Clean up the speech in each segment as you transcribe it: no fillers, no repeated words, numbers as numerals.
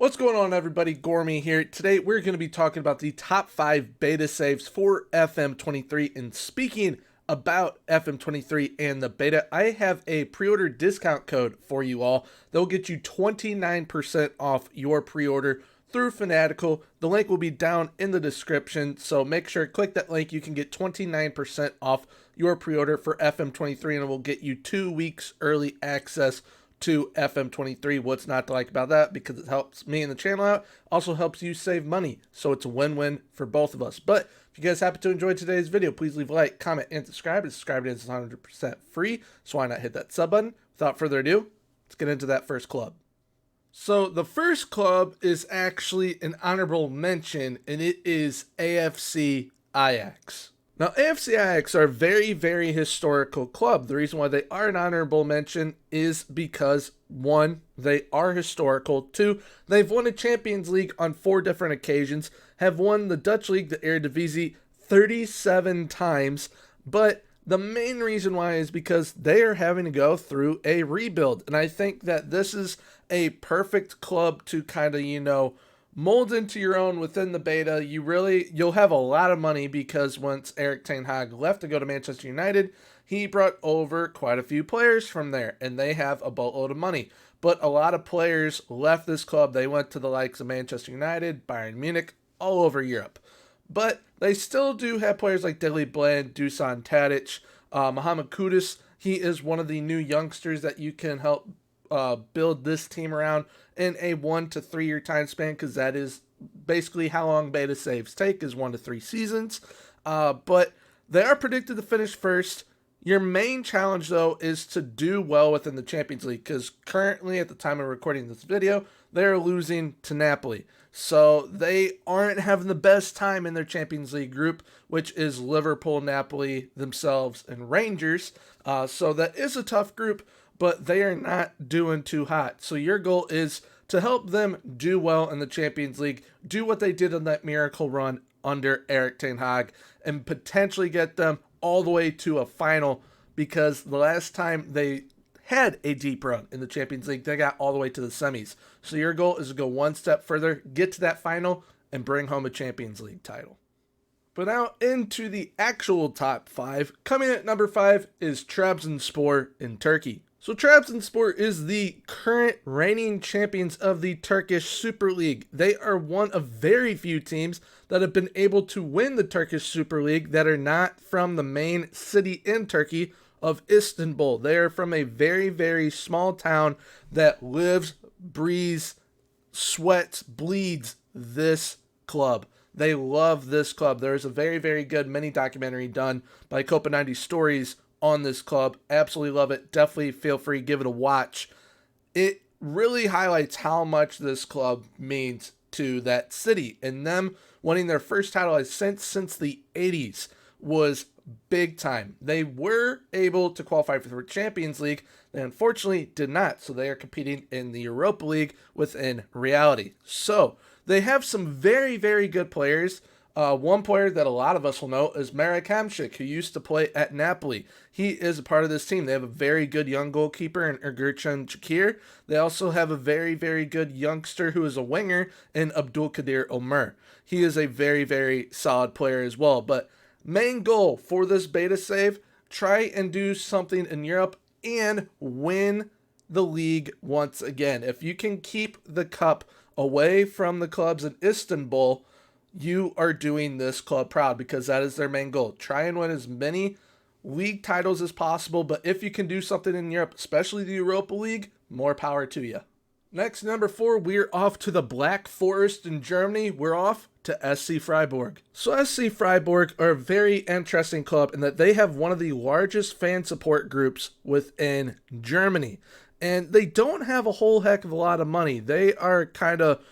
What's going on, everybody? Gormy here. Today we're going to be talking about the top 5 beta saves for FM23. And speaking about FM23 and the beta, I have a pre-order discount code for you all that will get you 29% off your pre-order through Fanatical. The link will be down in the description, so make sure to click that link. You can get 29% off your pre-order for FM23, and it will get you 2 weeks early access to FM23. What's not to like about that? Because it helps me and the channel out, also helps you save money, so it's a win-win for both of us. But if you guys happen to enjoy today's video, please leave a like, comment, and subscribe. And subscribe is 100% free, so why not hit that sub button? Without further ado, let's get into that first club. So the first club is actually an honorable mention, and it is Afc Ix. Now, Afc Ix are a very, very historical club. The reason why they are an honorable mention is because, 1, they are historical. 2, they've won a Champions League on 4 different occasions, have won the Dutch League, the Eredivisie, 37 times, but the main reason why is because they are having to go through a rebuild. And I think that this is a perfect club to kind of, mold into your own within the beta. You'll have a lot of money because once Erik ten Hag left to go to Manchester United, he brought over quite a few players from there, and they have a boatload of money. But a lot of players left this club. They went to the likes of Manchester United, Bayern Munich, all over Europe. But they still do have players like Daley Blind, Dusan Tadic, Mohamed Kudus. He is one of the new youngsters that you can help build this team around in a 1 to 3 year time span, because that is basically how long beta saves take, is 1 to 3 seasons. But they are predicted to finish first. Your main challenge, though, is to do well within the Champions League, because currently, at the time of recording this video, they're losing to Napoli. So they aren't having the best time in their Champions League group, which is Liverpool, Napoli themselves, and Rangers. So that is a tough group, but they are not doing too hot. So your goal is to help them do well in the Champions League, do what they did in that miracle run under Erik ten Hag, and potentially get them all the way to a final, because the last time they had a deep run in the Champions League, they got all the way to the semis. So your goal is to go one step further, get to that final, and bring home a Champions League title. But now into the actual top 5. Coming at number 5 is Trabzonspor in Turkey. So Trabzonspor is the current reigning champions of the Turkish Super League. They are one of very few teams that have been able to win the Turkish Super League that are not from the main city in Turkey of Istanbul. They are from a very, very small town that lives, breathes, sweats, bleeds this club. They love this club. There's a very, very good mini documentary done by Copa 90 Stories on this club. Absolutely love it. Definitely feel free, give it a watch. It really highlights how much this club means to that city, and them winning their first title since the 80s was big time. They were able to qualify for the Champions League. They unfortunately did not, so they are competing in the Europa League within reality. So they have some very, very good players. One player that a lot of us will know is Marek Hamšík, who used to play at Napoli. He is a part of this team. They have a very good young goalkeeper in Ergurcan Çakır. They also have a very, very good youngster who is a winger in Abdülkadir Ömür. He is a very, very solid player as well. But main goal for this beta save, try and do something in Europe and win the league once again. If you can keep the cup away from the clubs in Istanbul, you are doing this club proud, because that is their main goal. Try and win as many league titles as possible, but if you can do something in Europe, especially the Europa League, more power to you. Next, number 4, we're off to the Black Forest in Germany. We're off to SC Freiburg. So SC Freiburg are a very interesting club in that they have one of the largest fan support groups within Germany. And they don't have a whole heck of a lot of money. They are kind of,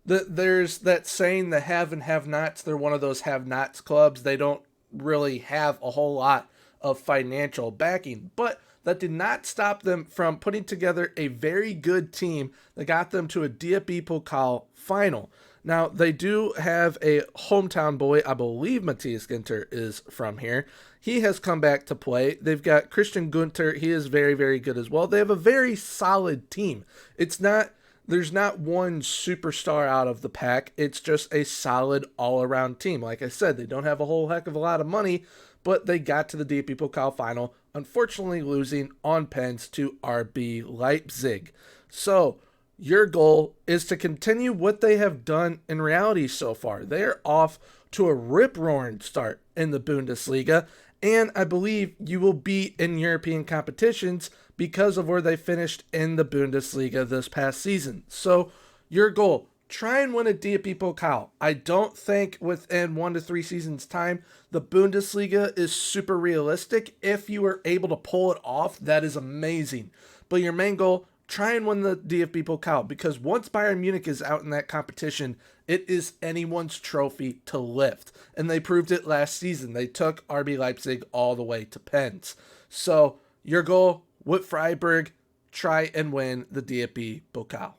there's that saying, the have and have-nots. They're one of those have-nots clubs. They don't really have a whole lot of financial backing, but that did not stop them from putting together a very good team that got them to a DFB Pokal final. Now, they do have a hometown boy. I believe Matthias Ginter is from here. He has come back to play. They've got Christian Gunter. He is very, very good as well. They have a very solid team. It's not there's not one superstar out of the pack. It's just a solid all-around team. Like I said, they don't have a whole heck of a lot of money, but they got to the DFB Pokal final, unfortunately losing on pens to RB Leipzig. So your goal is to continue what they have done in reality so far. They're off to a rip-roaring start in the Bundesliga, and I believe you will be in European competitions because of where they finished in the Bundesliga this past season. So your goal, try and win a DFB Pokal. I don't think within 1 to 3 seasons time, the Bundesliga is super realistic. If you are able to pull it off, that is amazing. But your main goal, try and win the DFB Pokal, because once Bayern Munich is out in that competition, it is anyone's trophy to lift. And they proved it last season. They took RB Leipzig all the way to pens. So your goal with Freiburg, try and win the DFB Pokal.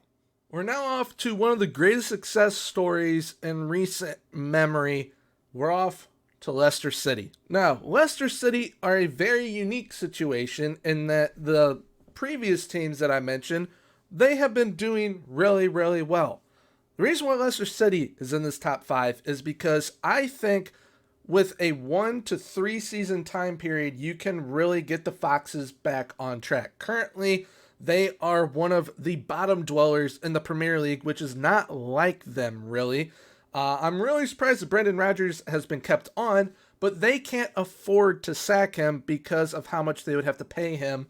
We're now off to one of the greatest success stories in recent memory. We're off to Leicester City. Now, Leicester City are a very unique situation in that the previous teams that I mentioned, they have been doing really, really well. The reason why Leicester City is in this top 5 is because I think with a 1 to 3 season time period, you can really get the Foxes back on track. Currently, they are one of the bottom dwellers in the Premier League, which is not like them, really. I'm really surprised that Brendan Rodgers has been kept on, but they can't afford to sack him because of how much they would have to pay him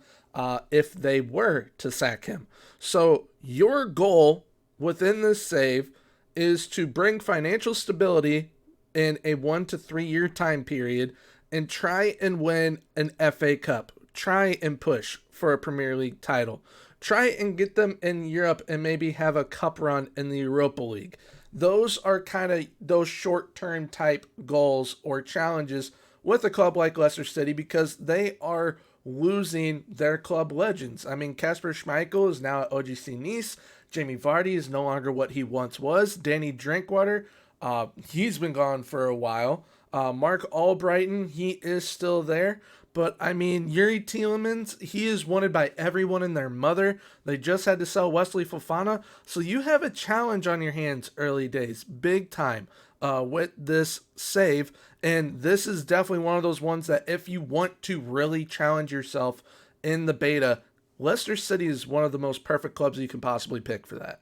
if they were to sack him. So your goal within this save is to bring financial stability in a 1 to 3 year time period and try and win an FA Cup. Try and push for a Premier League title. Try and get them in Europe and maybe have a cup run in the Europa League. Those are kind of those short-term type goals or challenges with a club like Leicester City because they are losing their club legends. I mean, Kasper Schmeichel is now at OGC Nice. Jamie Vardy is no longer what he once was. Danny Drinkwater, he's been gone for a while. Mark Albrighton, he is still there. But, I mean, Yuri Tielemans, he is wanted by everyone and their mother. They just had to sell Wesley Fofana. So you have a challenge on your hands early days, big time, with this save. And this is definitely one of those ones that if you want to really challenge yourself in the beta, Leicester City is one of the most perfect clubs you can possibly pick for that.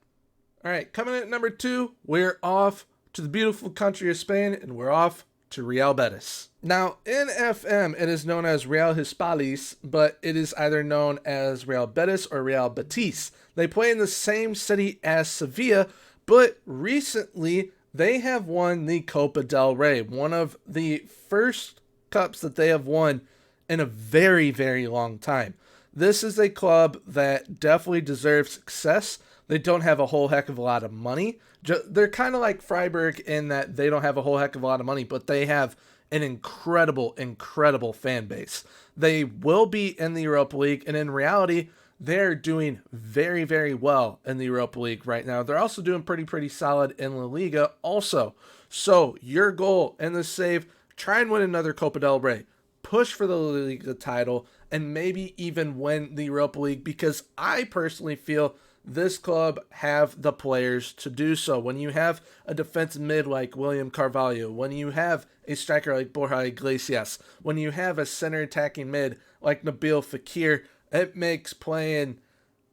All right, coming in at number 2, we're off to the beautiful country of Spain, and we're off to Real Betis. Now, in FM, it is known as Real Hispalis, but it is either known as Real Betis or Real Betis. They play in the same city as Sevilla, but recently they have won the Copa del Rey, one of the first cups that they have won in a very, very long time. This is a club that definitely deserves success. They don't have a whole heck of a lot of money. They're kind of like Freiburg in that they don't have a whole heck of a lot of money, but they have an incredible, incredible fan base. They will be in the Europa League, and in reality, they're doing very, very well in the Europa League right now. They're also doing pretty solid in La Liga also. So your goal in this save, try and win another Copa del Rey. Push for the La Liga title, and maybe even win the Europa League, because I personally feel this club have the players to do so. When you have a defensive mid like William Carvalho, when you have a striker like Borja Iglesias, when you have a center attacking mid like Nabil Fekir, it makes playing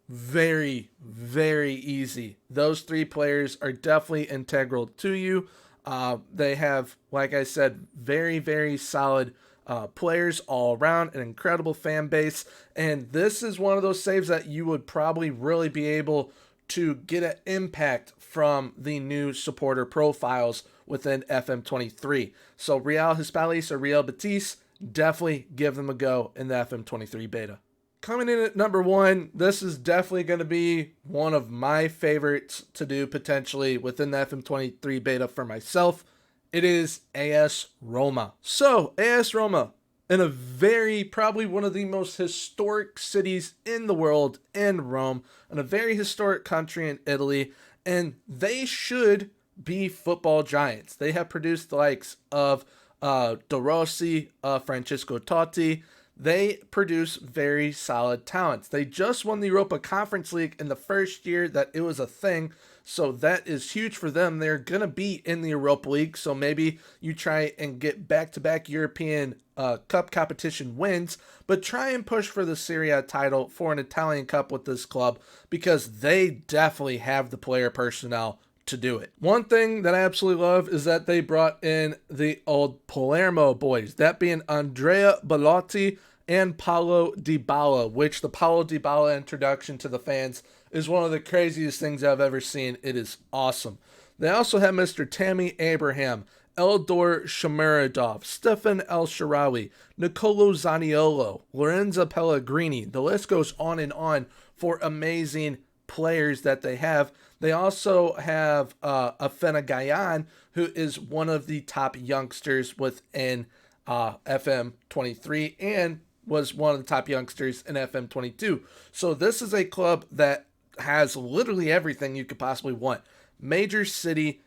very, very easy. Those 3 players are definitely integral to you. They have, like I said, very, very solid players all around, an incredible fan base, and this is one of those saves that you would probably really be able to get an impact from the new supporter profiles within FM23. So Real Hispalis or Real Betis, definitely give them a go in the FM23 beta. Coming in at number 1, this is definitely going to be one of my favorites to do potentially within the FM23 beta for myself. It is AS Roma. So, AS Roma, in a probably one of the most historic cities in the world, in Rome, in a very historic country in Italy, and they should be football giants. They have produced the likes of De Rossi, Francesco Totti. They produce very solid talents. They just won the Europa Conference League in the first year that it was a thing, so that is huge for them. They're going to be in the Europa League, so maybe you try and get back-to-back European Cup competition wins, but try and push for the Serie A title for an Italian Cup with this club, because they definitely have the player personnel to do it. One thing that I absolutely love is that they brought in the old Palermo boys, that being Andrea Bellotti and Paulo Dybala, which the Paulo Dybala introduction to the fans is one of the craziest things I've ever seen. It is awesome. They also have Mr. Tammy Abraham, Eldor Shomurodov, Stefan El Shaarawy, Nicolo Zaniolo, Lorenzo Pellegrini. The list goes on and on for amazing players that they have. They also have Afc Ix, who is one of the top youngsters within FM23 and was one of the top youngsters in FM22. So this is a club that has literally everything you could possibly want. Major city,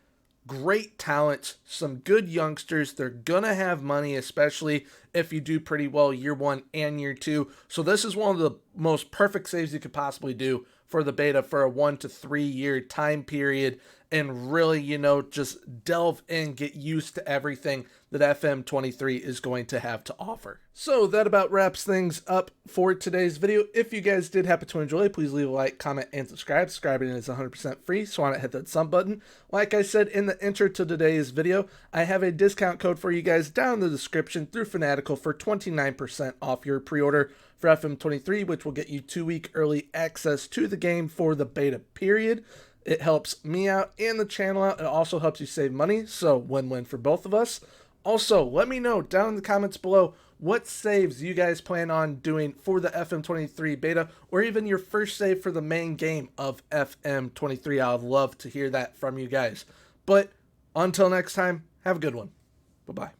great talent, some good youngsters. They're going to have money, especially if you do pretty well year one and year two. So this is one of the most perfect saves you could possibly do for the beta for a 1 to 3 year time period, and really, just delve in, get used to everything that FM23 is going to have to offer. So that about wraps things up for today's video. If you guys did happen to enjoy, please leave a like, comment, and subscribe. Subscribing is 100% free, so why not hit that sub button. Like I said in the intro to today's video, I have a discount code for you guys down in the description through Fanatical for 29% off your pre-order for FM23, which will get you 2-week early access to the game for the beta period. It helps me out and the channel out. It also helps you save money, so win-win for both of us. Also, let me know down in the comments below what saves you guys plan on doing for the FM23 beta, or even your first save for the main game of FM23. I would love to hear that from you guys. But until next time, have a good one. Bye-bye.